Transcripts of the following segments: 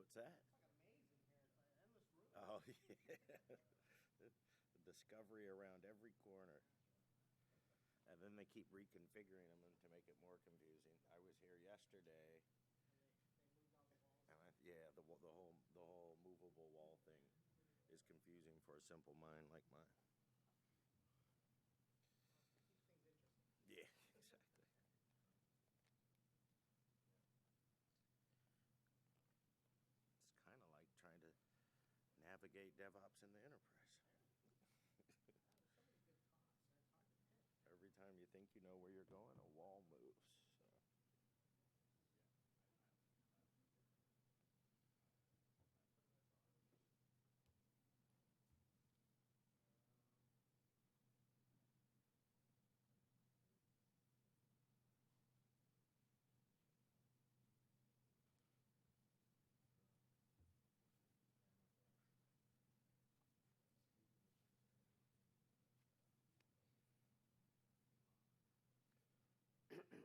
What's that? It's like a maze in here. It's like an endless room. Oh, yeah. The discovery around every corner. And then they keep reconfiguring them to make it more confusing. I was here yesterday. And they moved all the walls. Yeah, the whole movable wall thing is confusing for a simple mind like mine. It keeps things interesting. Yeah, exactly. It's kind of like trying to navigate DevOps in the enterprise. There's so many good talks, and it's hard to pick. Every time you think you know where you're going, a wall moves. So. Thank you.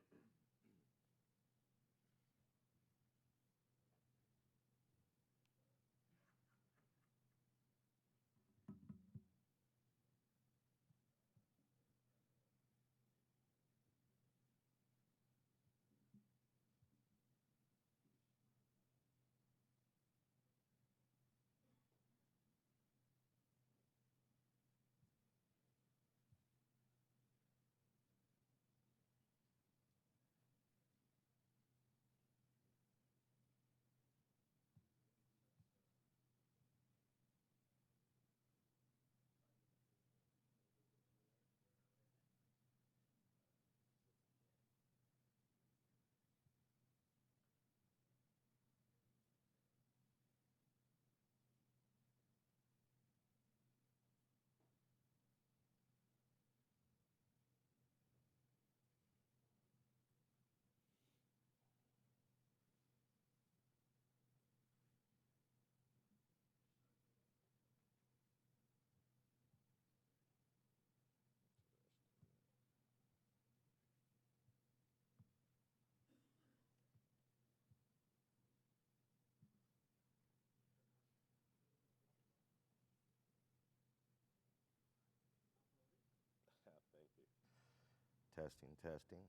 Testing, testing.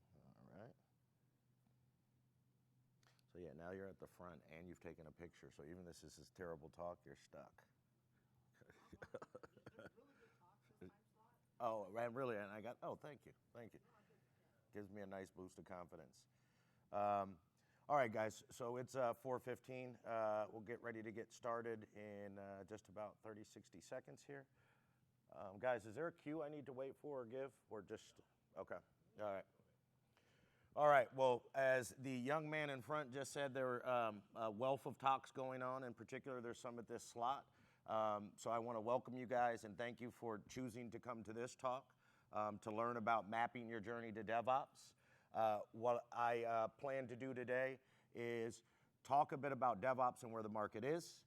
All right. So yeah, now you're at the front and you've taken a picture. So even this is this terrible talk, you're stuck. There's really good talks this time slot. Oh, and really, and I got, oh, thank you. Thank you. Gives me a nice boost of confidence. All right, guys, so it's 4:15. We'll get ready to get started in just about 30, 60 seconds here. Guys, is there a cue I need to wait for or give? Or just, okay, all right. All right, well, as the young man in front just said, there are a wealth of talks going on. In particular, there's some at this slot. So I want to welcome you guys and thank you for choosing to come to this talk to learn about mapping your journey to DevOps. What I plan to do today is talk a bit about DevOps and where the market is,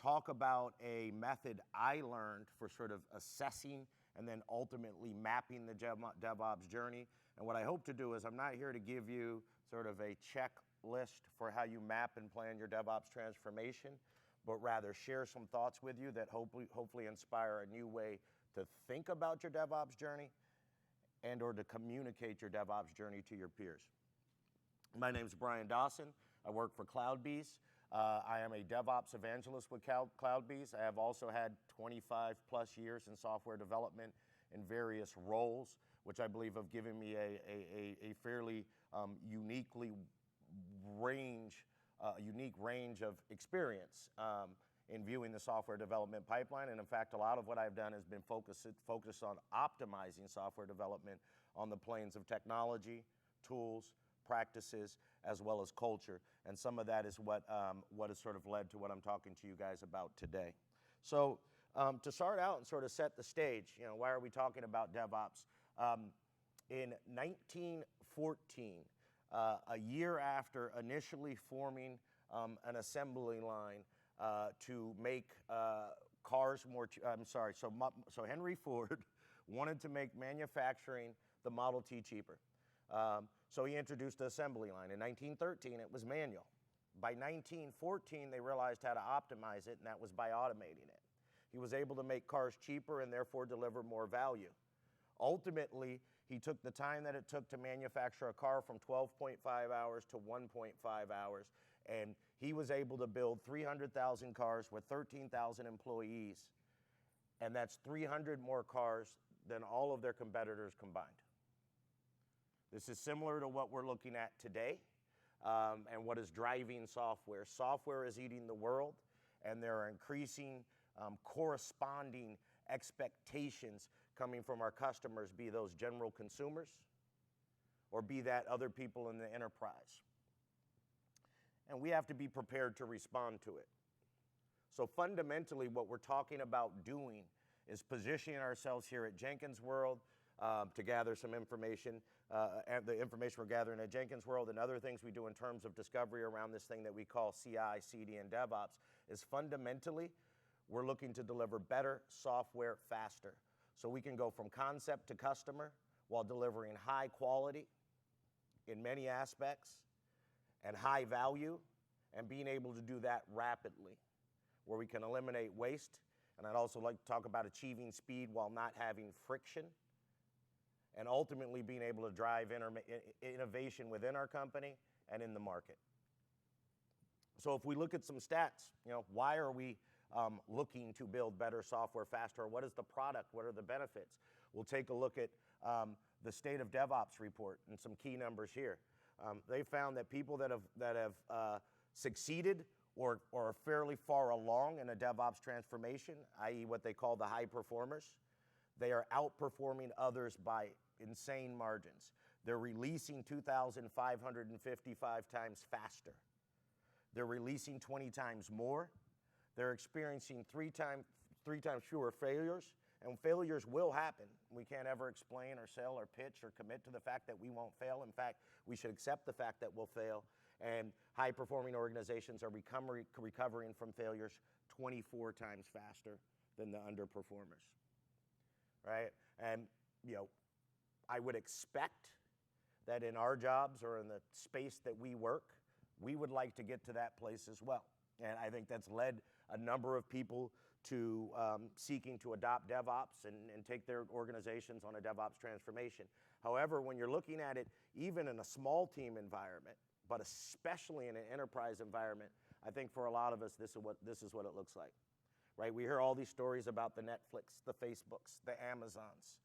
talk about a method I learned for sort of assessing and then ultimately mapping the DevOps journey. And what I hope to do is I'm not here to give you sort of a checklist for how you map and plan your DevOps transformation, but rather share some thoughts with you that hopefully inspire a new way to think about your DevOps journey and or to communicate your DevOps journey to your peers. My name is Brian Dawson. I work for Cloudbees. I am a DevOps evangelist with Cloudbees. I have also had 25 plus years in software development in various roles, which I believe have given me a fairly unique range of experience in viewing the software development pipeline. And in fact, a lot of what I've done has been focused on optimizing software development on the planes of technology, tools, practices, as well as culture. And some of that is what has sort of led to what I'm talking to you guys about today. So to start out and sort of set the stage, you know, why are we talking about DevOps? In 1914, a year after initially forming an assembly line to make cars more, so Henry Ford wanted to make manufacturing the Model T cheaper. So he introduced the assembly line. In 1913, it was manual. By 1914, they realized how to optimize it, and that was by automating it. He was able to make cars cheaper and therefore deliver more value. Ultimately, he took the time that it took to manufacture a car from 12.5 hours to 1.5 hours, and he was able to build 300,000 cars with 13,000 employees, and that's 300 more cars than all of their competitors combined. This is similar to what we're looking at today, and what is driving software. Software is eating the world, and there are increasing corresponding expectations coming from our customers, be those general consumers or be that other people in the enterprise. And we have to be prepared to respond to it. So fundamentally, what we're talking about doing is positioning ourselves here at Jenkins World to gather some information, and the information we're gathering at Jenkins World and other things we do in terms of discovery around this thing that we call CI, CD, and DevOps is fundamentally, we're looking to deliver better software faster. So we can go from concept to customer while delivering high quality in many aspects and high value, and being able to do that rapidly, where we can eliminate waste. And I'd also like to talk about achieving speed while not having friction, and ultimately being able to drive innovation within our company and in the market. So if we look at some stats, why are we looking to build better software faster? What is the product? What are the benefits? We'll take a look at the State of DevOps report and some key numbers here. They found that people that have succeeded or are fairly far along in a DevOps transformation, i.e. what they call the high performers, they are outperforming others by insane margins. They're releasing 2,555 times faster. They're releasing 20 times more. They're experiencing three times fewer failures, and failures will happen. We can't ever explain or sell or pitch or commit to the fact that we won't fail. In fact, we should accept the fact that we'll fail, and high-performing organizations are recovering from failures 24 times faster than the underperformers, right? And, I would expect that in our jobs or in the space that we work, we would like to get to that place as well. And I think that's led a number of people to seeking to adopt DevOps and take their organizations on a DevOps transformation. However, when you're looking at it, even in a small team environment, but especially in an enterprise environment, I think for a lot of us, this is what it looks like, right? We hear all these stories about the Netflix, the Facebooks, the Amazons,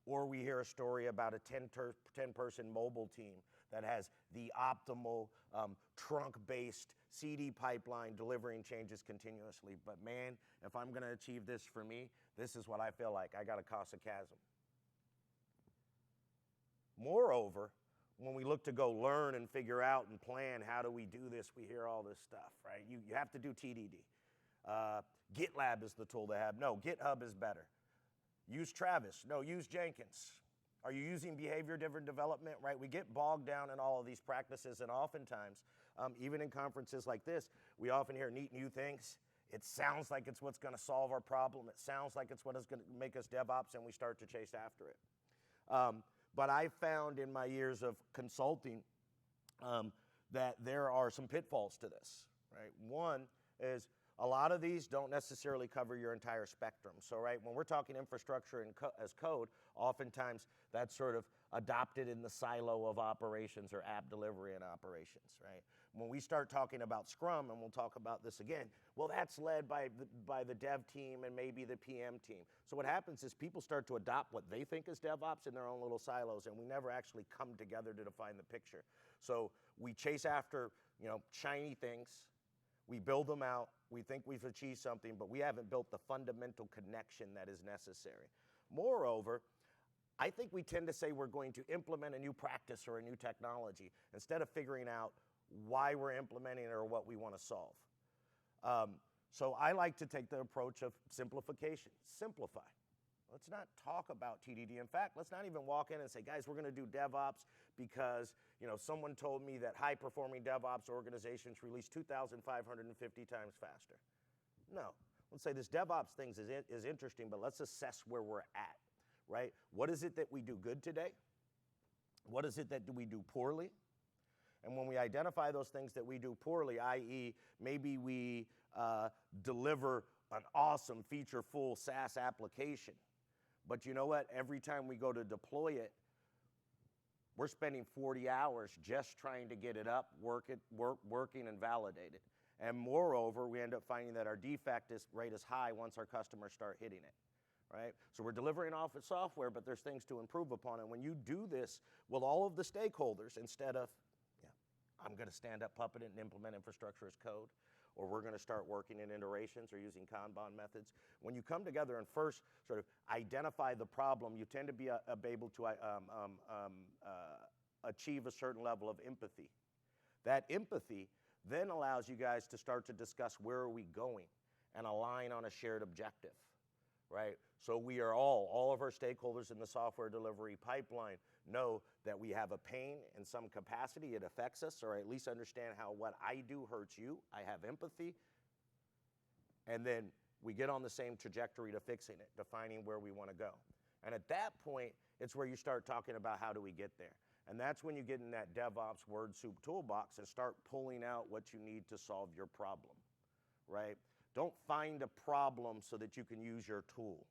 or we hear a story about a 10-person mobile team that has the optimal trunk-based CD pipeline delivering changes continuously. But man, if I'm going to achieve this for me, this is what I feel like. I got to cross a chasm. Moreover, when we look to go learn and figure out and plan how do we do this, we hear all this stuff, right? You have to do TDD. GitLab is the tool to have. No, GitHub is better. Use Travis. No, use Jenkins. Are you using behavior-driven development, right? We get bogged down in all of these practices, and oftentimes, even in conferences like this, we often hear neat new things. It sounds like it's what's going to solve our problem. It sounds like it's what is going to make us DevOps, and we start to chase after it. But I found in my years of consulting that there are some pitfalls to this, right? One is a lot of these don't necessarily cover your entire spectrum. So, right, when we're talking infrastructure as code, oftentimes that's sort of adopted in the silo of operations or app delivery and operations, right? When we start talking about Scrum, and we'll talk about this again, well, that's led by the dev team and maybe the PM team. So what happens is people start to adopt what they think is DevOps in their own little silos, and we never actually come together to define the picture. So we chase after, shiny things. We build them out, we think we've achieved something, but we haven't built the fundamental connection that is necessary. Moreover, I think we tend to say we're going to implement a new practice or a new technology instead of figuring out why we're implementing it or what we want to solve. So I like to take the approach of simplification. Simplify. Let's not talk about TDD. In fact, let's not even walk in and say, guys, we're going to do DevOps because someone told me that high-performing DevOps organizations release 2,550 times faster. No. Let's say this DevOps thing is interesting, but let's assess where we're at, right? What is it that we do good today? What is it that we do poorly? And when we identify those things that we do poorly, i.e., maybe we deliver an awesome feature-full SaaS application, but you know what? Every time we go to deploy it, we're spending 40 hours just trying to get it up, working and validated. And moreover, we end up finding that our defect rate is high once our customers start hitting it, right? So we're delivering off of software, but there's things to improve upon. And when you do this with all of the stakeholders, instead of, I'm going to stand up, puppet it, and implement infrastructure as code, or we're going to start working in iterations or using Kanban methods. When you come together and first sort of identify the problem, you tend to be able to achieve a certain level of empathy. That empathy then allows you guys to start to discuss where are we going and align on a shared objective, right? So we are all of our stakeholders in the software delivery pipeline know that we have a pain in some capacity, it affects us, or at least understand how what I do hurts you. I have empathy. And then we get on the same trajectory to fixing it, defining where we want to go. And at that point, it's where you start talking about how do we get there. And that's when you get in that DevOps word soup toolbox and start pulling out what you need to solve your problem, right? Don't find a problem so that you can use your tool,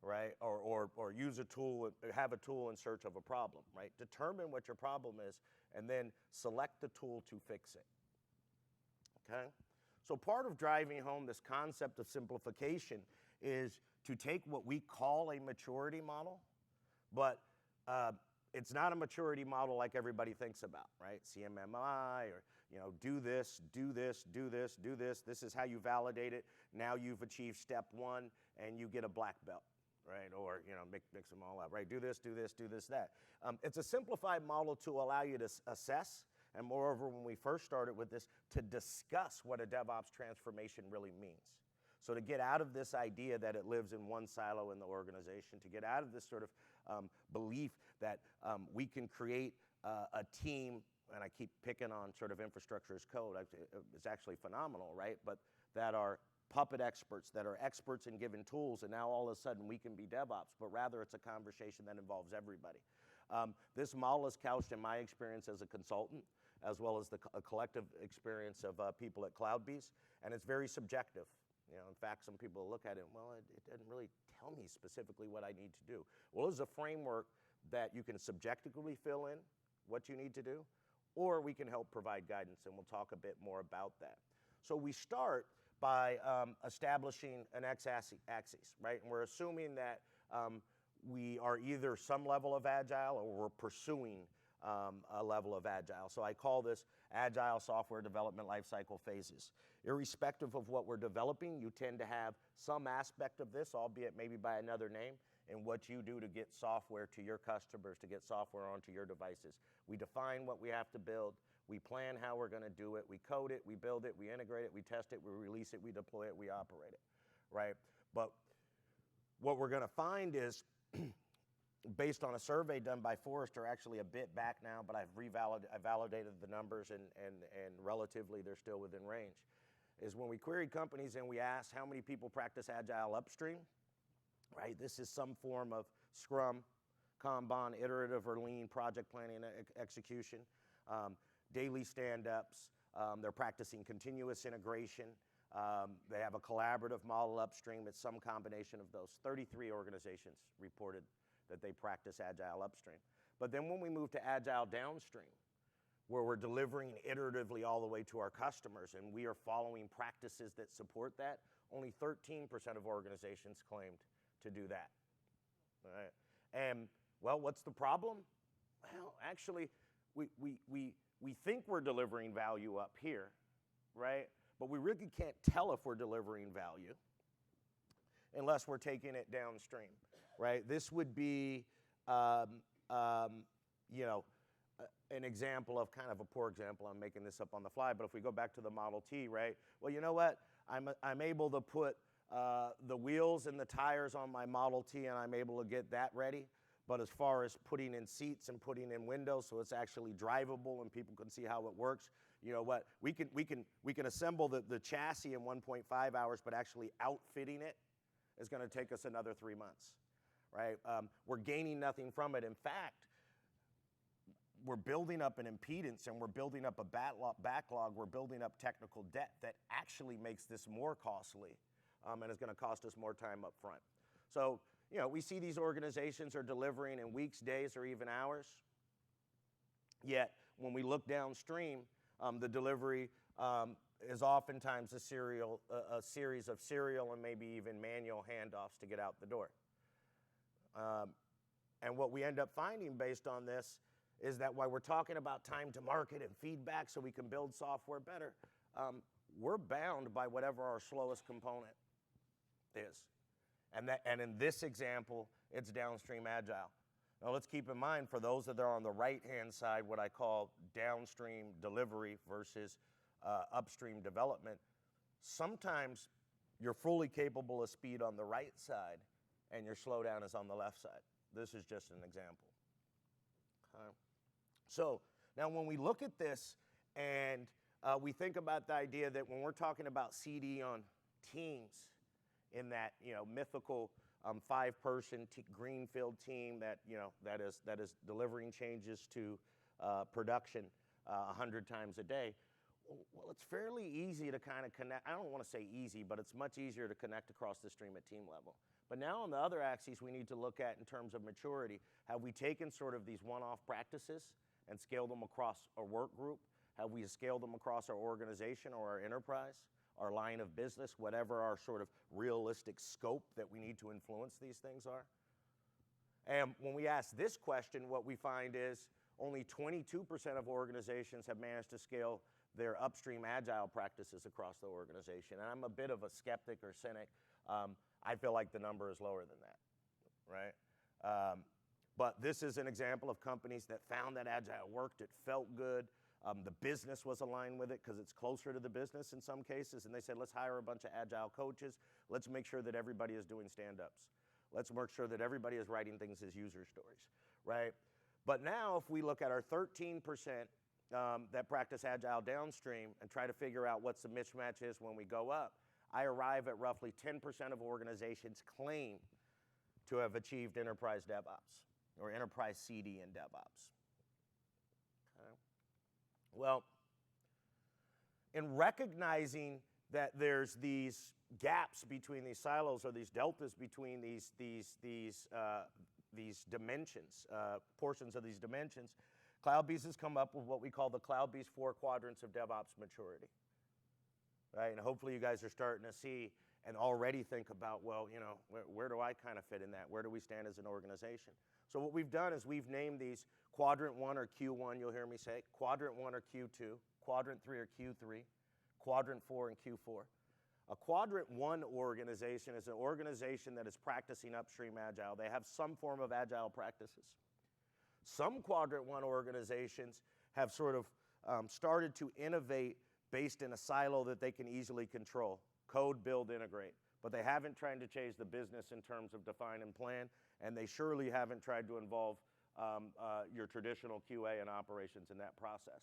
right? Or use a tool, have a tool in search of a problem, right? Determine what your problem is and then select the tool to fix it, okay? So part of driving home this concept of simplification is to take what we call a maturity model, but it's not a maturity model like everybody thinks about, right? CMMI or, do this, do this, do this, do this. This is how you validate it. Now you've achieved step one and you get a black belt, right? Or, mix them all up, right? Do this, do this, do this, that. It's a simplified model to allow you to assess, and moreover, when we first started with this, to discuss what a DevOps transformation really means. So to get out of this idea that it lives in one silo in the organization, to get out of this sort of belief that we can create a team, and I keep picking on sort of infrastructure as code, it's actually phenomenal, right? But that are puppet experts, that are experts in given tools, and now all of a sudden we can be DevOps, but rather it's a conversation that involves everybody. This model is couched in my experience as a consultant, as well as a collective experience of people at Cloudbees, and it's very subjective. In fact, some people look at it, well, it doesn't really tell me specifically what I need to do. Well, it's a framework that you can subjectively fill in what you need to do, or we can help provide guidance, and we'll talk a bit more about that. So we start by establishing an x-axis, right? And we're assuming that we are either some level of Agile or we're pursuing a level of Agile. So I call this Agile software development lifecycle phases. Irrespective of what we're developing, you tend to have some aspect of this, albeit maybe by another name, in what you do to get software to your customers, to get software onto your devices. We define what we have to build. We plan how we're going to do it. We code it, we build it, we integrate it, we test it, we release it, we deploy it, we operate it, right? But what we're going to find is, based on a survey done by Forrester, actually a bit back now, but I validated the numbers and relatively they're still within range, is when we queried companies and we asked how many people practice Agile upstream, right? This is some form of Scrum, Kanban, iterative or lean project planning and execution, daily stand-ups, they're practicing continuous integration, they have a collaborative model upstream. It's some combination of those. 33 organizations reported that they practice Agile upstream. But then when we move to Agile downstream, where we're delivering iteratively all the way to our customers and we are following practices that support that, only 13% of organizations claimed to do that. All right. And, well, what's the problem? Well, actually, we think we're delivering value up here, right? But we really can't tell if we're delivering value unless we're taking it downstream, right? This would be, an example of kind of a poor example. I'm making this up on the fly, but if we go back to the Model T, right? Well, you know what? I'm able to put the wheels and the tires on my Model T, and I'm able to get that ready. But as far as putting in seats and putting in windows so it's actually drivable and people can see how it works, you know what? We can assemble the chassis in 1.5 hours, but actually outfitting it is going to take us another 3 months, right? We're gaining nothing from it. In fact, we're building up an impedance and we're building up a backlog, we're building up technical debt that actually makes this more costly and is going to cost us more time up front. So, we see these organizations are delivering in weeks, days, or even hours. Yet, when we look downstream, the delivery is oftentimes a series of serial and maybe even manual handoffs to get out the door. And what we end up finding based on this is that while we're talking about time to market and feedback so we can build software better, we're bound by whatever our slowest component is. And in this example, it's downstream agile. Now let's keep in mind, for those that are on the right-hand side, what I call downstream delivery versus upstream development, sometimes you're fully capable of speed on the right side and your slowdown is on the left side. This is just an example. Okay. So now when we look at this and we think about the idea that when we're talking about CD on teams in that mythical 5-person greenfield team that is delivering changes to production 100 times a day, well, it's fairly easy to kind of connect. I don't want to say easy, but it's much easier to connect across the stream at team level. But now on the other axis, we need to look at in terms of maturity, have we taken sort of these one-off practices and scaled them across a work group? Have we scaled them across our organization or our enterprise, our line of business, whatever our sort of realistic scope that we need to influence these things are? And when we ask this question, what we find is only 22% of organizations have managed to scale their upstream agile practices across the organization. And I'm a bit of a skeptic or cynic. I feel like the number is lower than that, right? But this is an example of companies that found that agile worked, it felt good, the business was aligned with it because it's closer to the business in some cases, and they said, let's hire a bunch of agile coaches, let's make sure that everybody is doing stand-ups. Let's make sure that everybody is writing things as user stories, right? But now if we look at our 13% that practice agile downstream and try to figure out what's the mismatch is when we go up, I arrive at roughly 10% of organizations claim to have achieved enterprise DevOps or enterprise CD in DevOps. Okay. Well, in recognizing that there's these gaps between these silos or these deltas between these dimensions, portions of these dimensions, Cloudbees has come up with what we call the Cloudbees 4 Quadrants of DevOps Maturity. Right? And hopefully you guys are starting to see and already think about, well, where do I kind of fit in that? Where do we stand as an organization? So what we've done is we've named these Quadrant 1 or Q1, you'll hear me say, Quadrant 1 or Q2, Quadrant 3 or Q3, Quadrant 4 and Q4. A Quadrant 1 organization is an organization that is practicing upstream agile. They have some form of agile practices. Some Quadrant 1 organizations have sort of started to innovate based in a silo that they can easily control. Code, build, integrate. But they haven't tried to change the business in terms of define and plan, and they surely haven't tried to involve your traditional QA and operations in that process.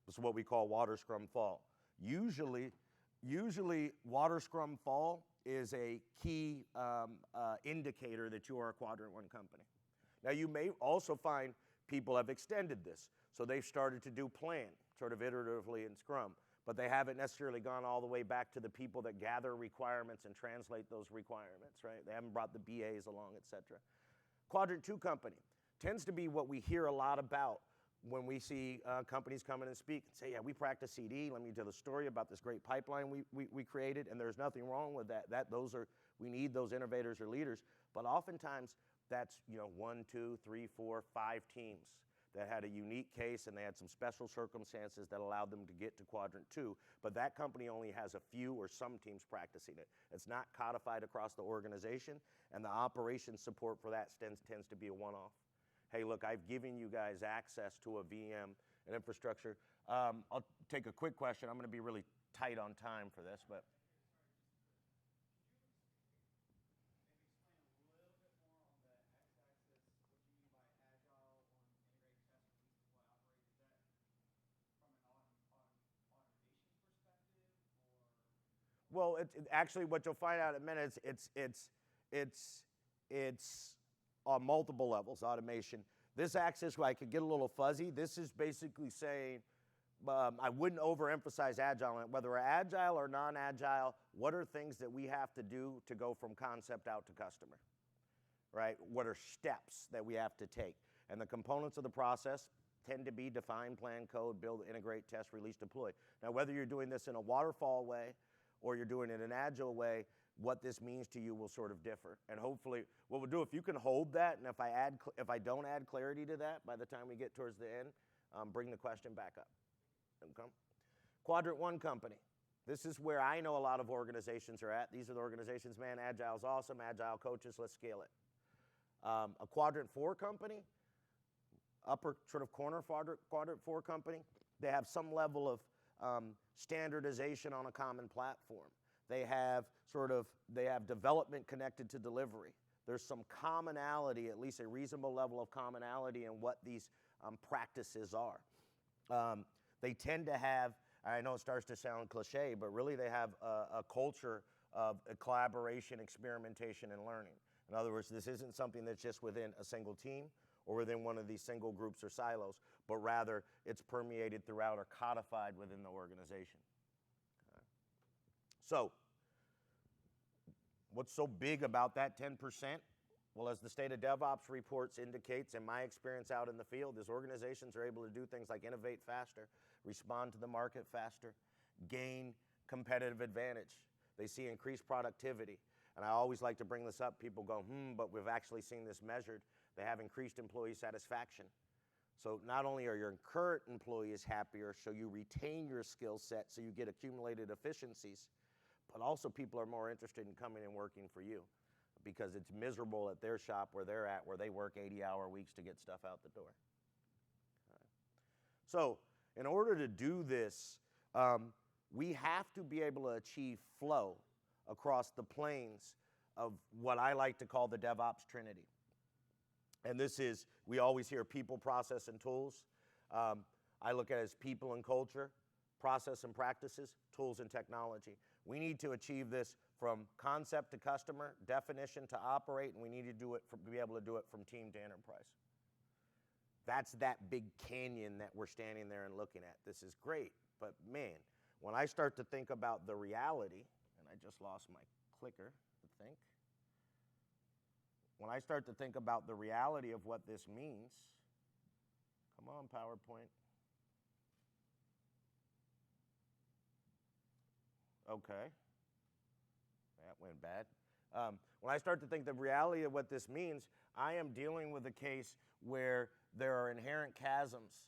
This is what we call water scrum fall. Usually water scrum fall is a key indicator that you are a Quadrant 1 company. Now you may also find people have extended this. So they've started to do plan, sort of iteratively in Scrum, but they haven't necessarily gone all the way back to the people that gather requirements and translate those requirements, right? They haven't brought the BAs along, et cetera. Quadrant 2 company tends to be what we hear a lot about when we see companies come in and speak and say, yeah, we practice CD. Let me tell the story about this great pipeline we created, and there's nothing wrong with that. We need those innovators or leaders, but oftentimes that's 1, 2, 3, 4, 5 teams that had a unique case and they had some special circumstances that allowed them to get to Quadrant 2, but that company only has a few or some teams practicing it. It's not codified across the organization, and the operations support for that tends to be a one-off. Hey, look, I've given you guys access to a VM and infrastructure. I'll take a quick question. I'm going to be really tight on time for this, but. Well, actually, what you'll find out in a minute, it's on multiple levels, automation. This axis, where I could get a little fuzzy, this is basically saying, I wouldn't overemphasize Agile, whether we're Agile or non-Agile, what are things that we have to do to go from concept out to customer, right? What are steps that we have to take? And the components of the process tend to be define, plan, code, build, integrate, test, release, deploy. Now, whether you're doing this in a waterfall way or you're doing it in an Agile way, what this means to you will sort of differ. And hopefully, what we'll do, if you can hold that, and if I don't add clarity to that by the time we get towards the end, bring the question back up. Okay? Quadrant 1 company. This is where I know a lot of organizations are at. These are the organizations, man, Agile's awesome, Agile coaches, let's scale it. A Quadrant 4 company, upper sort of corner Quadrant 4 company, they have some level of standardization on a common platform. They have development connected to delivery. There's some commonality, at least a reasonable level of commonality in what these practices are. They tend to have, I know it starts to sound cliche, but really they have a culture of collaboration, experimentation, and learning. In other words, this isn't something that's just within a single team or within one of these single groups or silos, but rather it's permeated throughout or codified within the organization. Okay. So, what's so big about that 10%? Well, as the State of DevOps reports indicates, in my experience out in the field, is organizations are able to do things like innovate faster, respond to the market faster, gain competitive advantage. They see increased productivity. And I always like to bring this up. People go, but we've actually seen this measured. They have increased employee satisfaction. So not only are your current employees happier, so you retain your skill set, so you get accumulated efficiencies, but also people are more interested in coming and working for you because it's miserable at their shop where they're at, where they work 80-hour weeks to get stuff out the door. Right. So in order to do this, we have to be able to achieve flow across the planes of what I like to call the DevOps Trinity. And this is, we always hear people, process, and tools. I look at it as people and culture, process and practices, tools and technology. We need to achieve this from concept to customer, definition to operate, and we need to do it be able to do it from team to enterprise. That's that big canyon that we're standing there and looking at. This is great, but man, when I start to think about the reality, and I just lost my clicker, I think. When I start to think about the reality of what this means, come on, PowerPoint. Okay, that went bad. When I start to think the reality of what this means, I am dealing with a case where there are inherent chasms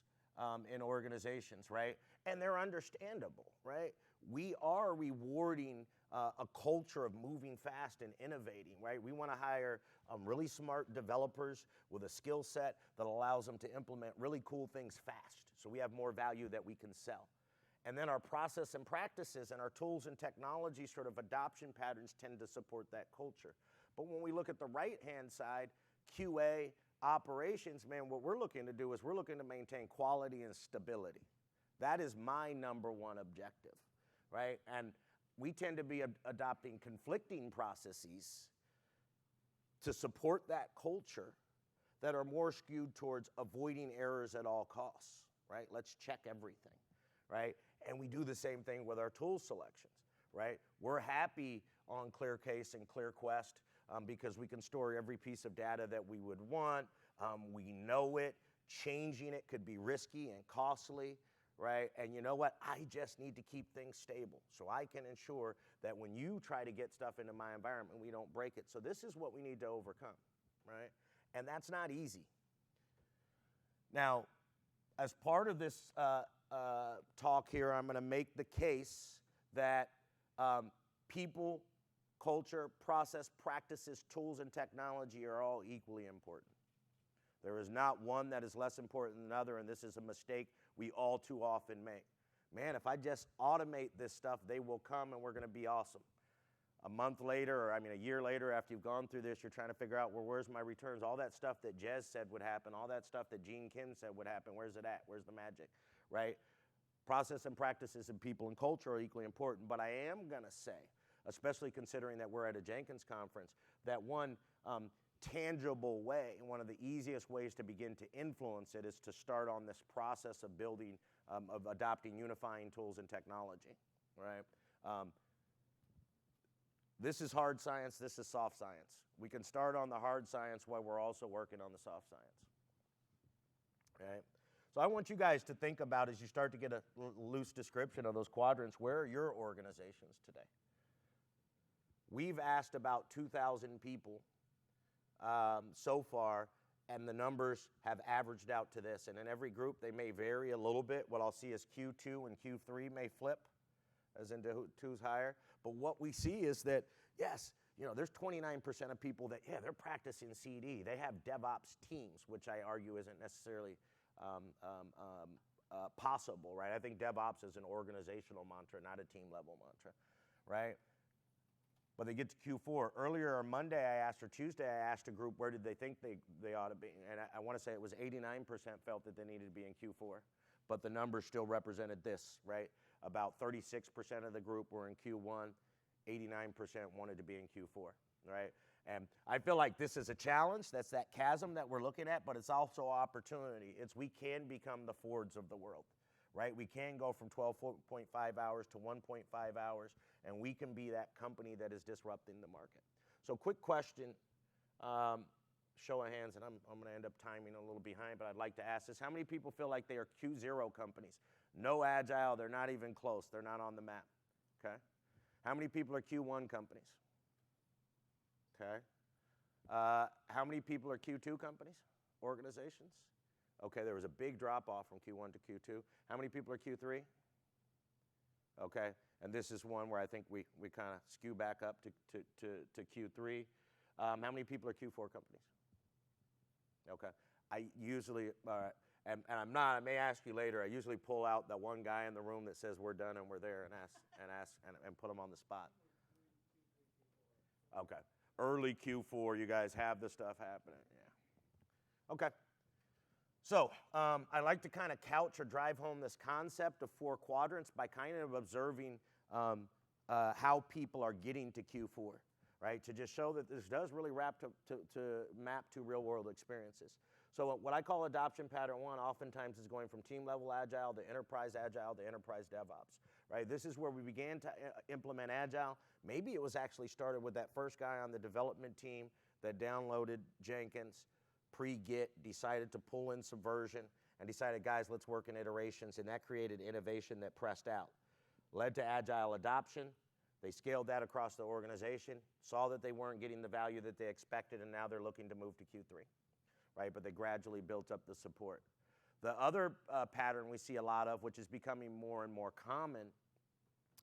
in organizations, right? And they're understandable, right? We are rewarding a culture of moving fast and innovating, right? We want to hire really smart developers with a skill set that allows them to implement really cool things fast. So we have more value that we can sell. And then our process and practices and our tools and technology sort of adoption patterns tend to support that culture. But when we look at the right-hand side, QA, operations, man, what we're looking to do is we're looking to maintain quality and stability. That is my number one objective, right? And we tend to be adopting conflicting processes to support that culture that are more skewed towards avoiding errors at all costs, right? Let's check everything, right? And we do the same thing with our tool selections, right? We're happy on ClearCase and ClearQuest because we can store every piece of data that we would want. We know it. Changing it could be risky and costly, right? And you know what? I just need to keep things stable so I can ensure that when you try to get stuff into my environment, we don't break it. So this is what we need to overcome, right? And that's not easy. Now, as part of this talk here, I'm going to make the case that people, culture, process, practices, tools, and technology are all equally important. There is not one that is less important than another, and this is a mistake we all too often make. Man, if I just automate this stuff, they will come and we're going to be awesome. A month later, or a year later after you've gone through this, you're trying to figure out, well, where's my returns? All that stuff that Jez said would happen, all that stuff that Jenkins said would happen, where's it at? Where's the magic, right? Process and practices and people and culture are equally important, but I am going to say, especially considering that we're at a Jenkins conference, that one, tangible way, one of the easiest ways to begin to influence it is to start on this process of building, of adopting unifying tools and technology, right? This is hard science, this is soft science. We can start on the hard science while we're also working on the soft science, right? So I want you guys to think about, as you start to get a loose description of those quadrants, where are your organizations today? We've asked about 2,000 people so far, and the numbers have averaged out to this. And in every group, they may vary a little bit. What I'll see is Q2 and Q3 may flip, as in two's higher. But what we see is that, yes, there's 29% of people that, they're practicing CD. They have DevOps teams, which I argue isn't necessarily possible, right? I think DevOps is an organizational mantra, not a team level mantra, right? But they get to Q4. Earlier on Monday or Tuesday, I asked a group where did they think they ought to be. And I want to say it was 89% felt that they needed to be in Q4. But the numbers still represented this, right? About 36% of the group were in Q1, 89% wanted to be in Q4, right? And I feel like this is a challenge. That's that chasm that we're looking at, but it's also opportunity. We can become the Fords of the world, right? We can go from 12.5 hours to 1.5 hours, and we can be that company that is disrupting the market. So quick question, show of hands, and I'm going to end up timing a little behind, but I'd like to ask this. How many people feel like they are Q0 companies? No Agile, they're not even close. They're not on the map, okay? How many people are Q1 companies? Okay. How many people are Q2 companies, organizations? Okay, there was a big drop off from Q1 to Q2. How many people are Q3? Okay, and this is one where I think we kind of skew back up to Q3. How many people are Q4 companies? Okay, I usually, and I may ask you later, I usually pull out that one guy in the room that says we're done and we're there and put him on the spot. Okay, early Q4, you guys have the stuff happening, yeah. Okay. So I like to kind of couch or drive home this concept of 4 quadrants by kind of observing how people are getting to Q4, right? To just show that this does really map to real world experiences. So what I call adoption pattern 1 oftentimes is going from team level Agile to enterprise DevOps, right? This is where we began to implement Agile. Maybe it was actually started with that first guy on the development team that downloaded Jenkins, pre-Git, decided to pull in some version, and decided, guys, let's work in iterations, and that created innovation that pressed out. Led to Agile adoption. They scaled that across the organization, saw that they weren't getting the value that they expected, and now they're looking to move to Q3, right? But they gradually built up the support. The other pattern we see a lot of, which is becoming more and more common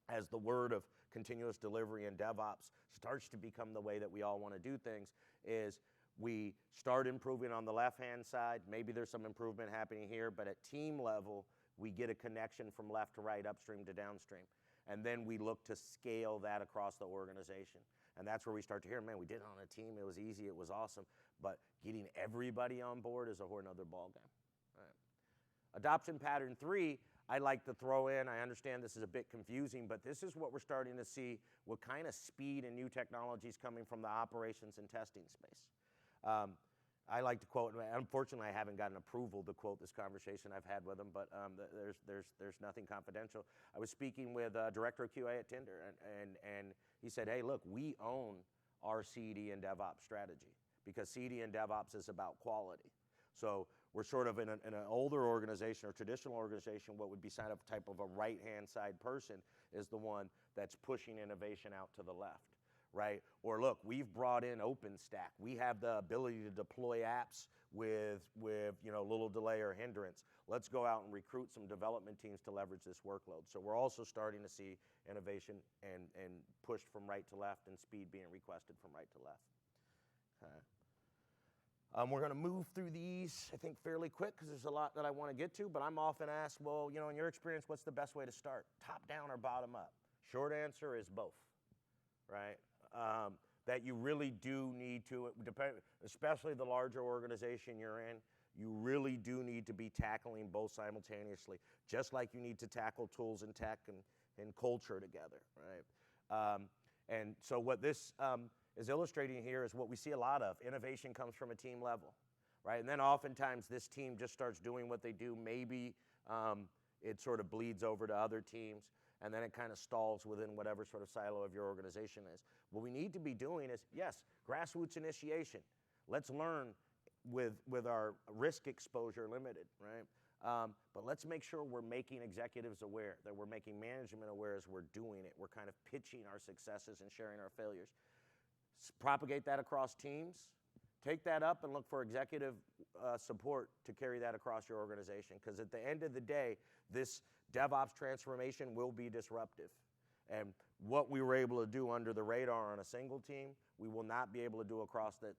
as the word of continuous delivery in DevOps starts to become the way that we all want to do things, is we start improving on the left-hand side. Maybe there's some improvement happening here, but at team level, we get a connection from left to right, upstream to downstream. And then we look to scale that across the organization. And that's where we start to hear, man, we did it on a team. It was easy. It was awesome. But getting everybody on board is a whole nother ballgame. Right. Adoption pattern 3, I like to throw in. I understand this is a bit confusing, but this is what we're starting to see with kind of speed and new technologies coming from the operations and testing space. I like to quote, unfortunately I haven't gotten approval to quote this conversation I've had with them, but there's nothing confidential. I was speaking with Director of QA at Tinder, and he said, hey, look, we own our CD and DevOps strategy, because CD and DevOps is about quality. So we're sort of in an older organization or traditional organization, what would be kind of type of a right-hand side person is the one that's pushing innovation out to the left. Right? Or look, we've brought in OpenStack. We have the ability to deploy apps with little delay or hindrance. Let's go out and recruit some development teams to leverage this workload. So we're also starting to see innovation and pushed from right to left, and speed being requested from right to left. Okay. We're going to move through these, I think, fairly quick because there's a lot that I want to get to, but I'm often asked, well, in your experience, what's the best way to start? Top down or bottom up? Short answer is both, right? That you really do need to, especially the larger organization you're in, you really do need to be tackling both simultaneously, just like you need to tackle tools and tech and culture together, right? And so what this is illustrating here is what we see a lot of. Innovation comes from a team level, right? And then oftentimes this team just starts doing what they do. Maybe it sort of bleeds over to other teams, and then it kind of stalls within whatever sort of silo of your organization is. What we need to be doing is, yes, grassroots initiation. Let's learn with our risk exposure limited, right? But let's make sure we're making executives aware, that we're making management aware as we're doing it. We're kind of pitching our successes and sharing our failures. Propagate that across teams. Take that up and look for executive support to carry that across your organization. Because at the end of the day, this DevOps transformation will be disruptive. And what we were able to do under the radar on a single team, we will not be able to do across that,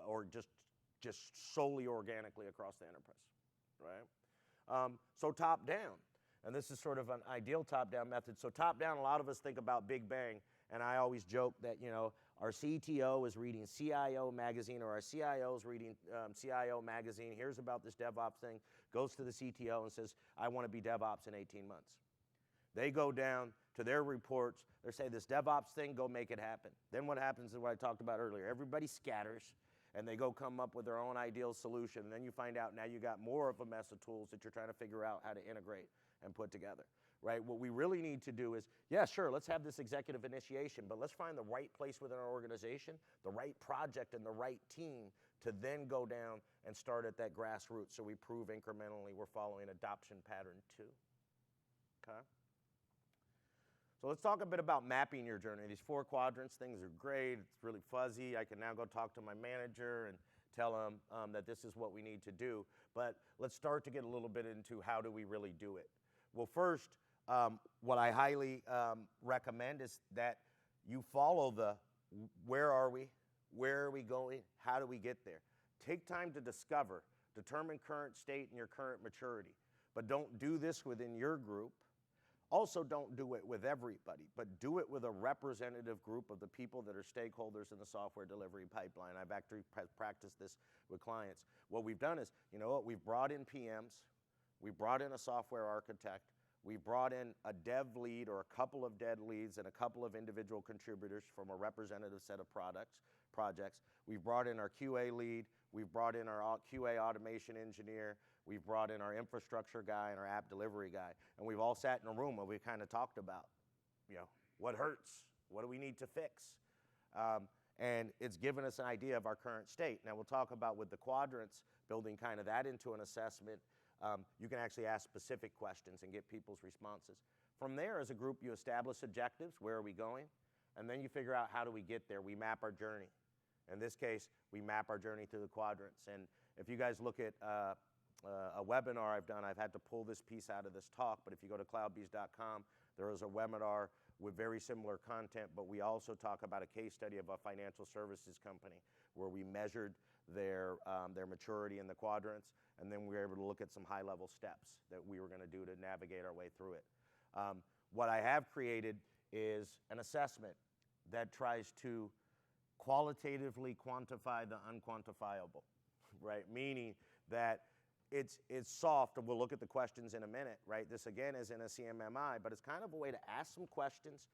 or just solely organically across the enterprise, right? So top down, and this is sort of an ideal top-down method. So top down, a lot of us think about Big Bang, and I always joke that, you know, our CTO is reading CIO magazine, or our CIO is reading CIO magazine, hears about this DevOps thing, goes to the CTO and says, I want to be DevOps in 18 months. They go down to their reports, they say this DevOps thing, go make it happen. Then what happens is what I talked about earlier. Everybody scatters, and they go come up with their own ideal solution. And then you find out now you got more of a mess of tools that you're trying to figure out how to integrate and put together, right? What we really need to do is, yeah, sure, let's have this executive initiation, but let's find the right place within our organization, the right project and the right team to then go down and start at that grassroots so we prove incrementally we're following adoption pattern 2, okay? So let's talk a bit about mapping your journey. These 4 quadrants, things are great, it's really fuzzy. I can now go talk to my manager and tell them that this is what we need to do. But let's start to get a little bit into how do we really do it. Well, first, what I highly recommend is that you follow the where are we going, how do we get there. Take time to discover, determine current state and your current maturity. But don't do this within your group. Also, don't do it with everybody, but do it with a representative group of the people that are stakeholders in the software delivery pipeline. I've actually practiced this with clients. What we've done is, you know what, we've brought in PMs, we brought in a software architect, we brought in a dev lead or a couple of dev leads and a couple of individual contributors from a representative set of projects. We've brought in our QA lead, we've brought in our QA automation engineer, we've brought in our infrastructure guy and our app delivery guy, and we've all sat in a room where we kind of talked about, you know, what hurts, what do we need to fix, and it's given us an idea of our current state. Now we'll talk about with the quadrants, building kind of that into an assessment. You can actually ask specific questions and get people's responses. From there, as a group, you establish objectives, where are we going, and then you figure out how do we get there. We map our journey. In this case, we map our journey through the quadrants, and if you guys look at a webinar I've done, I've had to pull this piece out of this talk, but if you go to cloudbees.com, there is a webinar with very similar content, but we also talk about a case study of a financial services company where we measured their maturity in the quadrants, and then we were able to look at some high-level steps that we were going to do to navigate our way through it. What I have created is an assessment that tries to qualitatively quantify the unquantifiable, right? Meaning that it's soft, and we'll look at the questions in a minute, right? This again is in a CMMI, but it's kind of a way to ask some questions,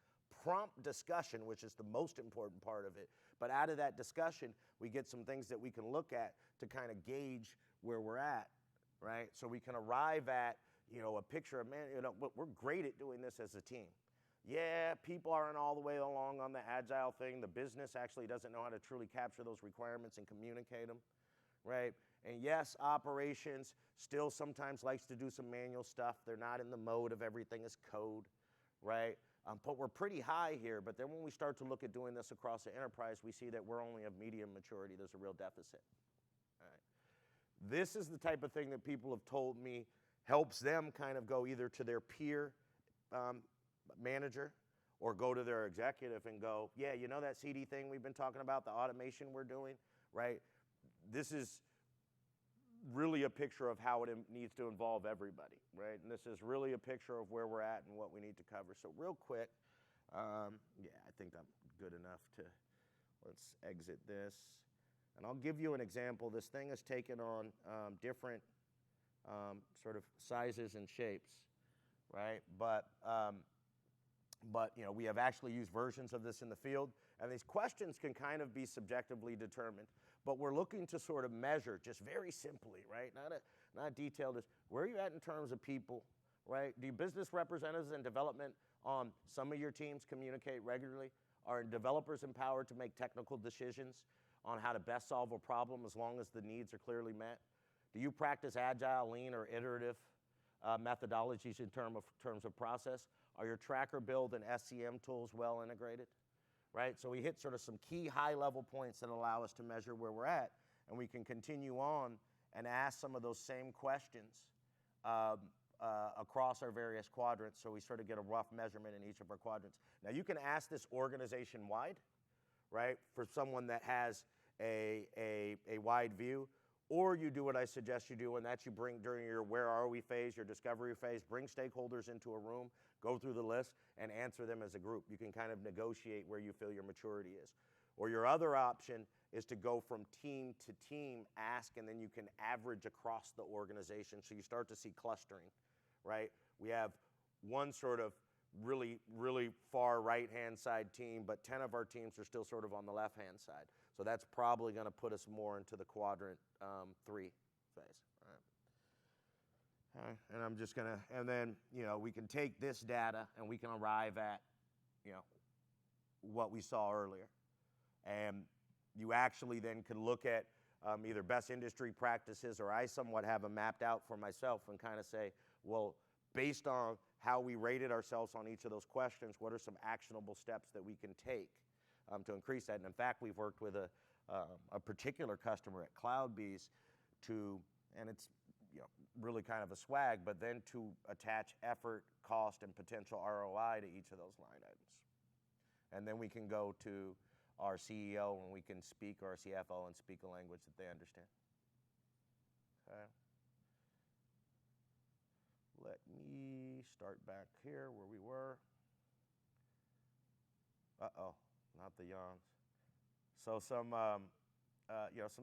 prompt discussion, which is the most important part of it. But out of that discussion, we get some things that we can look at to kind of gauge where we're at, right? So we can arrive at, you know, a picture of, man, you know, we're great at doing this as a team. Yeah, people aren't all the way along on the Agile thing. The business actually doesn't know how to truly capture those requirements and communicate them, right? And yes, operations still sometimes likes to do some manual stuff. They're not in the mode of everything is code, right? But we're pretty high here. But then when we start to look at doing this across the enterprise, we see that we're only of medium maturity. There's a real deficit. All right. This is the type of thing that people have told me helps them kind of go either to their peer manager or go to their executive and go, yeah, you know that CD thing we've been talking about, the automation we're doing, right? This is really a picture of how it needs to involve everybody, right? And this is really a picture of where we're at and what we need to cover. So real quick, yeah, I think I'm good enough to, let's exit this. And I'll give you an example. This thing has taken on different sort of sizes and shapes, right? But but we have actually used versions of this in the field, and these questions can kind of be subjectively determined, but we're looking to sort of measure just very simply, right? Not detailed, is where are you at in terms of people, right? Do business representatives and development on some of your teams communicate regularly? Are developers empowered to make technical decisions on how to best solve a problem as long as the needs are clearly met? Do you practice agile, lean, or iterative methodologies in terms of process? Are your tracker build and SCM tools well integrated? Right, so we hit sort of some key high-level points that allow us to measure where we're at, and we can continue on and ask some of those same questions across our various quadrants, so we sort of get a rough measurement in each of our quadrants. Now, you can ask this organization-wide, right, for someone that has a wide view, or you do what I suggest you do, and that's you bring, during your where are we phase, your discovery phase, bring stakeholders into a room, go through the list, and answer them as a group. You can kind of negotiate where you feel your maturity is. Or your other option is to go from team to team, ask, and then you can average across the organization, so you start to see clustering, right? We have one sort of really, really far right-hand side team, but 10 of our teams are still sort of on the left-hand side. So that's probably going to put us more into the quadrant 3 phase. All right. And I'm just going to, and then, we can take this data and we can arrive at, what we saw earlier. And you actually then can look at either best industry practices, or I somewhat have them mapped out for myself and kind of say, well, based on how we rated ourselves on each of those questions, what are some actionable steps that we can take to increase that? And in fact, we've worked with a particular customer at Cloudbees and it's really kind of a swag, but then to attach effort, cost, and potential ROI to each of those line items. And then we can go to our CEO and we can speak, or our CFO, and speak a language that they understand. Okay. Let me start back here where we were. Uh-oh, not the yawns. So some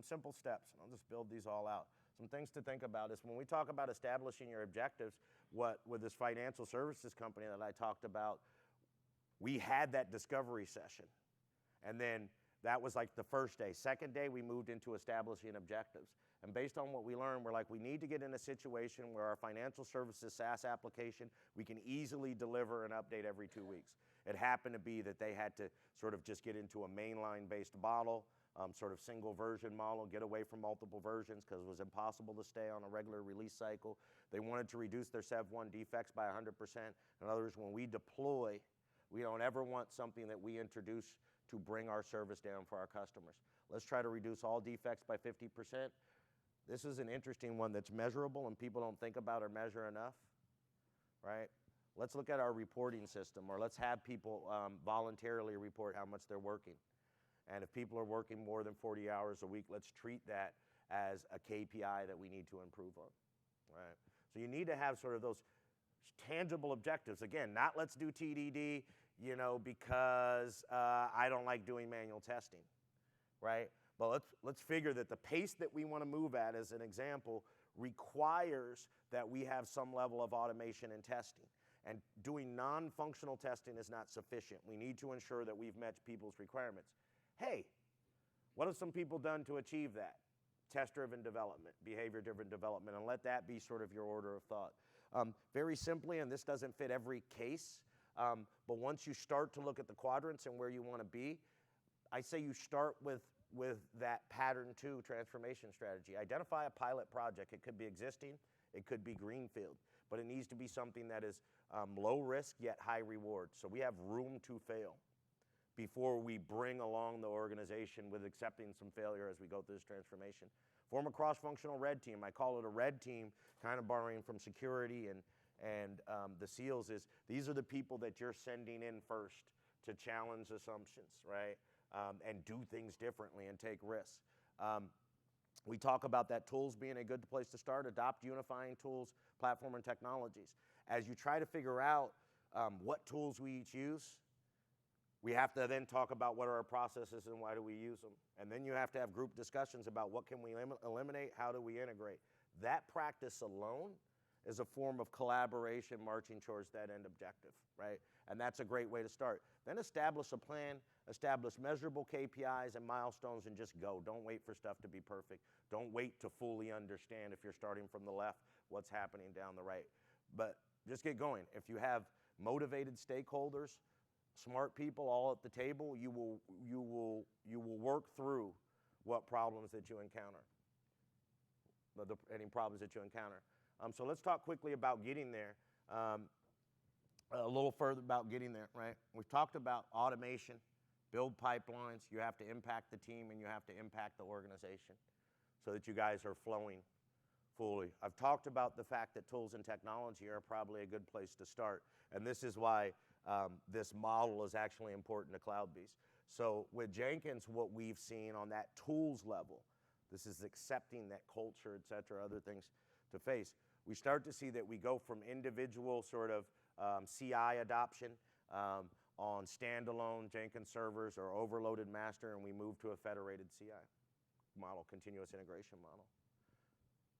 simple steps, and I'll just build these all out. Some things to think about is when we talk about establishing your objectives, with this financial services company that I talked about, we had that discovery session. And then that was like the first day. Second day, we moved into establishing objectives. And based on what we learned, we're like, we need to get in a situation where our financial services SaaS application, we can easily deliver an update every 2 weeks. It happened to be that they had to sort of just get into a mainline-based model, sort of single version model, get away from multiple versions because it was impossible to stay on a regular release cycle. They wanted to reduce their Sev1 defects by 100%. In other words, when we deploy, we don't ever want something that we introduce to bring our service down for our customers. Let's try to reduce all defects by 50%. This is an interesting one that's measurable and people don't think about or measure enough, right? Let's look at our reporting system, or let's have people voluntarily report how much they're working. And if people are working more than 40 hours a week, let's treat that as a KPI that we need to improve on, right? So you need to have sort of those tangible objectives. Again, not let's do TDD, because I don't like doing manual testing, right? But let's figure that the pace that we want to move at, as an example, requires that we have some level of automation and testing. And doing non-functional testing is not sufficient. We need to ensure that we've met people's requirements. Hey, what have some people done to achieve that? Test-driven development, behavior-driven development, and let that be sort of your order of thought. Very simply, and this doesn't fit every case, but once you start to look at the quadrants and where you want to be, I say you start with that pattern 2 transformation strategy. Identify a pilot project. It could be existing, it could be greenfield, but it needs to be something that is low risk yet high reward. So we have room to fail before we bring along the organization with accepting some failure as we go through this transformation. Form a cross-functional red team. I call it a red team, kind of borrowing from security and the SEALs is, these are the people that you're sending in first to challenge assumptions, right? And do things differently and take risks. We talk about that tools being a good place to start. Adopt unifying tools, platform, and technologies. As you try to figure out what tools we each use, we have to then talk about what are our processes and why do we use them. And then you have to have group discussions about what can we eliminate, how do we integrate. That practice alone is a form of collaboration marching towards that end objective, right? And that's a great way to start. Then establish a plan, establish measurable KPIs and milestones, and just go. Don't wait for stuff to be perfect. Don't wait to fully understand, if you're starting from the left, what's happening down the right. But just get going. If you have motivated stakeholders, smart people all at the table, you will work through what problems that you encounter, any problems that you encounter. So let's talk quickly about getting there. A little further about getting there, right? We've talked about automation, build pipelines. You have to impact the team and you have to impact the organization so that you guys are flowing fully. I've talked about the fact that tools and technology are probably a good place to start. And this is why this model is actually important to Cloudbees. So with Jenkins, what we've seen on that tools level, this is accepting that culture, et cetera, other things to face. We start to see that we go from individual sort of CI adoption on standalone Jenkins servers or overloaded master, and we move to a federated CI model, continuous integration model,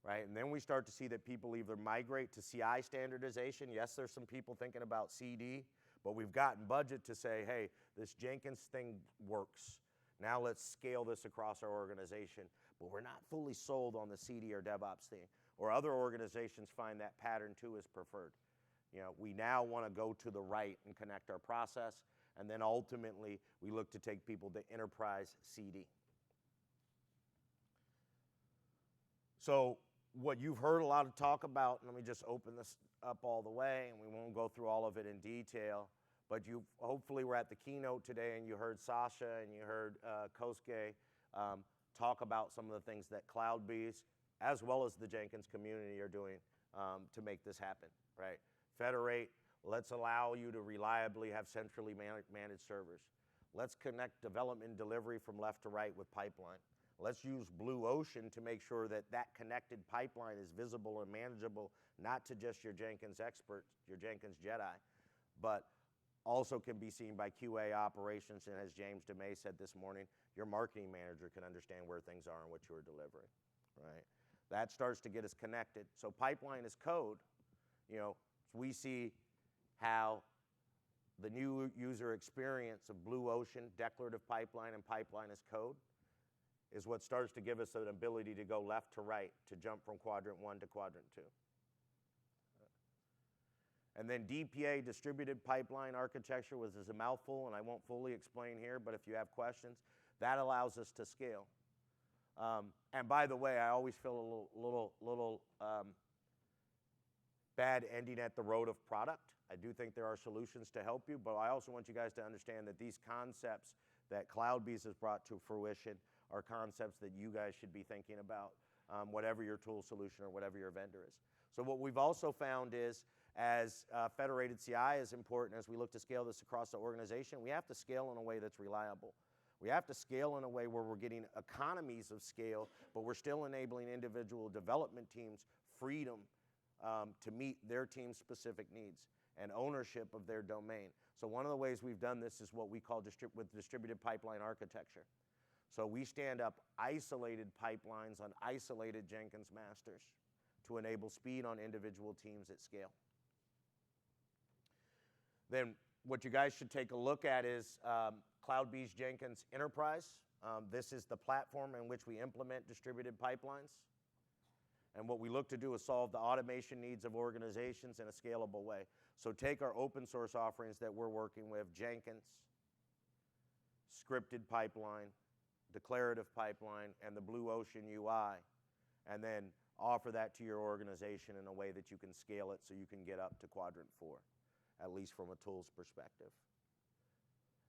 right? And then we start to see that people either migrate to CI standardization. Yes, there's some people thinking about CD, but we've gotten budget to say, hey, this Jenkins thing works. Now let's scale this across our organization. But we're not fully sold on the CD or DevOps thing. Or other organizations find that pattern too is preferred. You know, we now want to go to the right and connect our process, and then ultimately we look to take people to enterprise CD. So what you've heard a lot of talk about, let me just open this up all the way, and we won't go through all of it in detail, but you hopefully were at the keynote today and you heard Sasha and you heard Kosuke talk about some of the things that Cloudbees, as well as the Jenkins community, are doing to make this happen, right? Federate, let's allow you to reliably have centrally managed servers. Let's connect development and delivery from left to right with pipeline. Let's use Blue Ocean to make sure that that connected pipeline is visible and manageable, not to just your Jenkins expert, your Jenkins Jedi, but also can be seen by QA operations, and as James DeMay said this morning, your marketing manager can understand where things are and what you are delivering, right? That starts to get us connected. So pipeline is code. You know, we see how the new user experience of Blue Ocean, declarative pipeline, and pipeline as code is what starts to give us an ability to go left to right, to jump from quadrant 1 to quadrant 2. And then DPA, distributed pipeline architecture, was a mouthful, and I won't fully explain here, but if you have questions, that allows us to scale. And by the way, I always feel a little bad ending at the road of product. I do think there are solutions to help you, but I also want you guys to understand that these concepts that Cloudbees has brought to fruition are concepts that you guys should be thinking about, whatever your tool solution or whatever your vendor is. So what we've also found is, as federated CI is important as we look to scale this across the organization, we have to scale in a way that's reliable. We have to scale in a way where we're getting economies of scale, but we're still enabling individual development teams freedom to meet their team's specific needs and ownership of their domain. So one of the ways we've done this is what we call distributed pipeline architecture. So we stand up isolated pipelines on isolated Jenkins masters to enable speed on individual teams at scale. Then what you guys should take a look at is Cloudbees Jenkins Enterprise. This is the platform in which we implement distributed pipelines. And what we look to do is solve the automation needs of organizations in a scalable way. So take our open source offerings that we're working with, Jenkins, scripted pipeline, declarative pipeline, and the Blue Ocean UI, and then offer that to your organization in a way that you can scale it so you can get up to quadrant 4, at least from a tools perspective.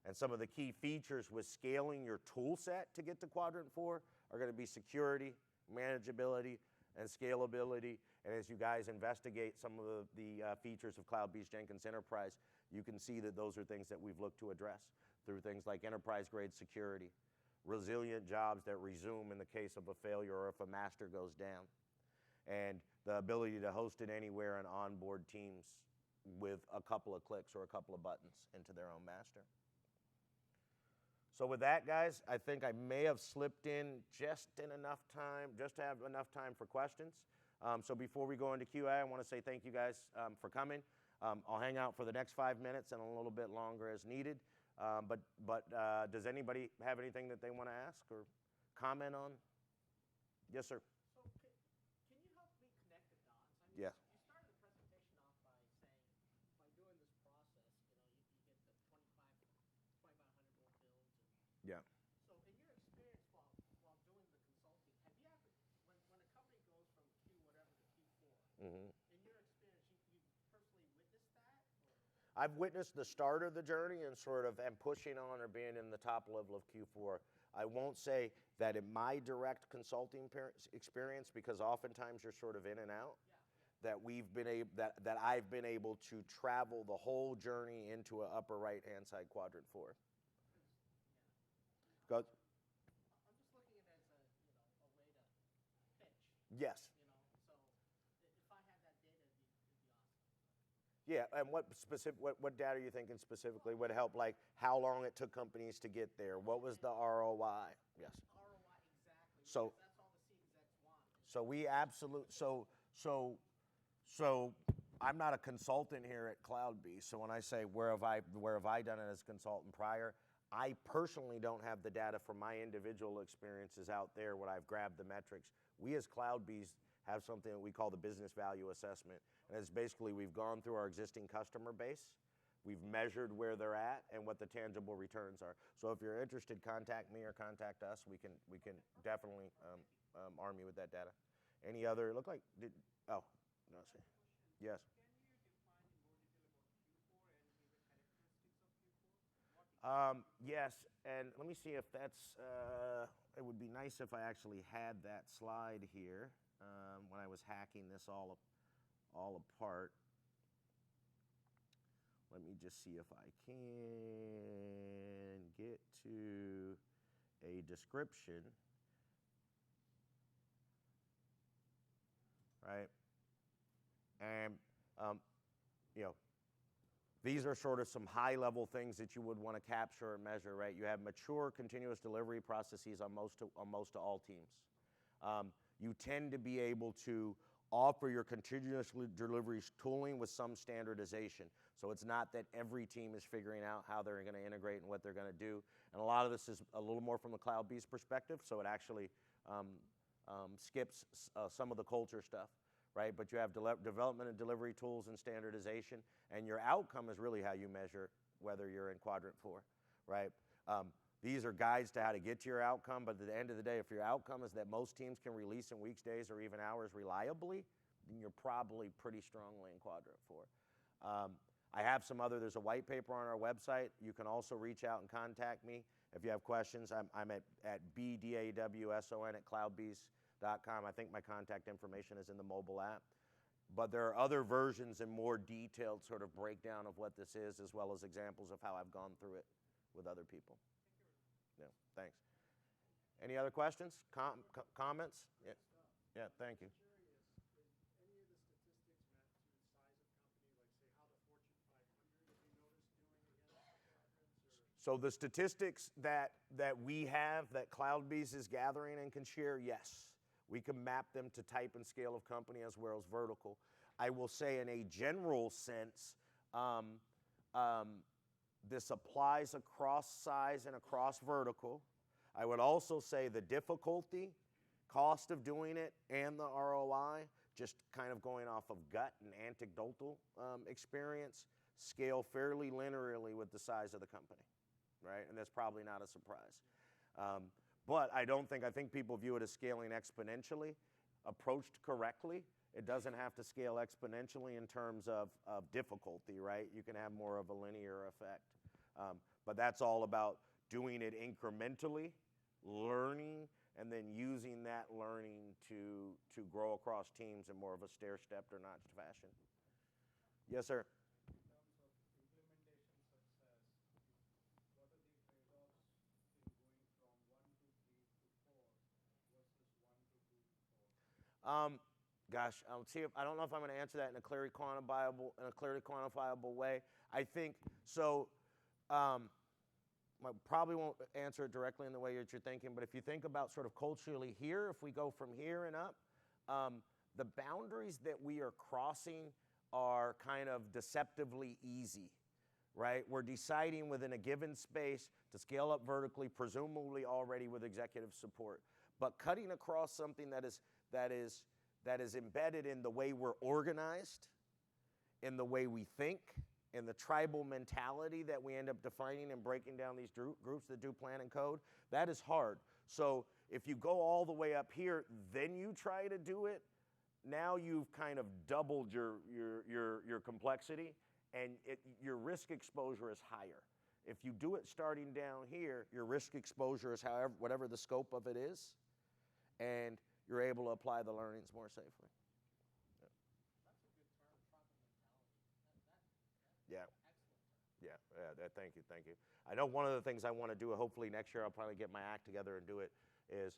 And some of the key features with scaling your tool set to get to quadrant 4 are going to be security, manageability, and scalability. And as you guys investigate some of the features of Cloudbees Jenkins Enterprise, you can see that those are things that we've looked to address through things like enterprise-grade security, resilient jobs that resume in the case of a failure or if a master goes down, and the ability to host it anywhere and onboard teams with a couple of clicks or a couple of buttons into their own master. So with that, guys, I think I may have slipped in just to have enough time for questions. So before we go into QA, I want to say thank you guys for coming. I'll hang out for the next 5 minutes and a little bit longer as needed. But does anybody have anything that they want to ask or comment on? Yes, sir. So can you help me connect the dots? I mean, Yeah. you started the presentation off by saying, by doing this process, you get the 2,500 more builds. Yeah. So in your experience while doing the consulting, have you ever, when a company goes from Q whatever to Q4, in your experience, you personally witnessed that? Or? I've witnessed the start of the journey and sort of am pushing on or being in the top level of Q4. I won't say that in my direct consulting experience, because oftentimes you're sort of in and out, that we've been able, that I've been able to travel the whole journey into an upper right-hand side quadrant 4. Go. I'm just looking at it as a way to pitch. Yes. So if I had that data, it'd be awesome. Yeah, and what data are you thinking specifically would help, like how long it took companies to get there? What was the ROI? Yes. ROI, exactly. So That's all the C-execs want. So we absolutely, so I'm not a consultant here at Cloudbees. So when I say where have I done it as a consultant prior, I personally don't have the data from my individual experiences out there when I've grabbed the metrics. We as Cloudbees have something that we call the business value assessment. And it's basically we've gone through our existing customer base, we've measured where they're at and what the tangible returns are. So if you're interested, contact me or contact us. We can definitely arm you with that data. Any other, look like, oh, no, see. Yes. Yes, and let me see if that's, it would be nice if I actually had that slide here when I was hacking this all apart. Let me just see if I can get to a description, right? And, these are sort of some high-level things that you would want to capture and measure, right? You have mature continuous delivery processes on most of all teams. You tend to be able to offer your continuous delivery tooling with some standardization. So it's not that every team is figuring out how they're going to integrate and what they're going to do. And a lot of this is a little more from the Cloudbees perspective, so it actually skips some of the culture stuff. Right, but you have development and delivery tools and standardization, and your outcome is really how you measure whether you're in quadrant 4, right? These are guides to how to get to your outcome, but at the end of the day, if your outcome is that most teams can release in weeks, days, or even hours reliably, then you're probably pretty strongly in quadrant 4. I have there's a white paper on our website. You can also reach out and contact me if you have questions. I'm at bdawson@cloudbees.com. I think my contact information is in the mobile app. But there are other versions and more detailed sort of breakdown of what this is, as well as examples of how I've gone through it with other people. Yeah, thanks. Any other questions? Comments? Yeah. Yeah, thank you. So the statistics that we have, that Cloudbees is gathering and can share, yes. We can map them to type and scale of company as well as vertical. I will say in a general sense, this applies across size and across vertical. I would also say the difficulty, cost of doing it, and the ROI, just kind of going off of gut and anecdotal experience, scale fairly linearly with the size of the company, right? And that's probably not a surprise. But I think people view it as scaling exponentially. Approached correctly, it doesn't have to scale exponentially in terms of difficulty, right? You can have more of a linear effect. But that's all about doing it incrementally, learning, and then using that learning to grow across teams in more of a stair-stepped or notched fashion. Yes, sir. Gosh, I don't know if I'm going to answer that in a clearly quantifiable way. I think so. I probably won't answer it directly in the way that you're thinking, but if you think about sort of culturally here, if we go from here and up, the boundaries that we are crossing are kind of deceptively easy, right? We're deciding within a given space to scale up vertically, presumably already with executive support. But cutting across something that is embedded in the way we're organized, in the way we think, in the tribal mentality that we end up defining and breaking down these groups that do plan and code, that is hard. So if you go all the way up here, then you try to do it, now you've kind of doubled your complexity, and your risk exposure is higher. If you do it starting down here, your risk exposure is whatever the scope of it is, and you're able to apply the learnings more safely. Yeah. Yeah, thank you. I know one of the things I want to do, hopefully next year I'll probably get my act together and do it, is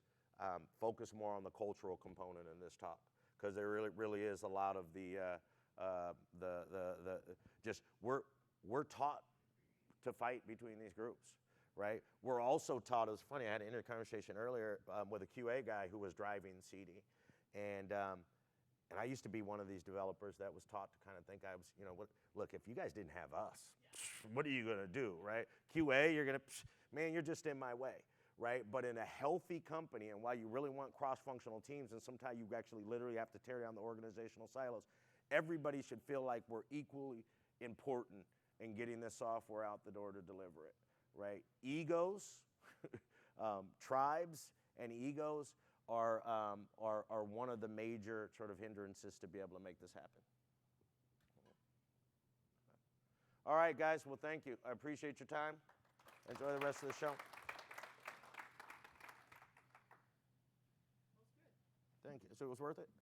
focus more on the cultural component in this talk, because there really is a lot of we're taught to fight between these groups, right? We're also taught, it was funny, I had an conversation earlier with a QA guy who was driving CD, and I used to be one of these developers that was taught to kind of think I was, look, if you guys didn't have us, what are you gonna do, right? QA, you're just in my way, right? But in a healthy company, and while you really want cross-functional teams, and sometimes you actually literally have to tear down the organizational silos, everybody should feel like we're equally important in getting this software out the door to deliver it, right? Egos, tribes and egos are one of the major sort of hindrances to be able to make this happen. All right, guys, well, thank you. I appreciate your time. Enjoy the rest of the show. Thank you. So it was worth it?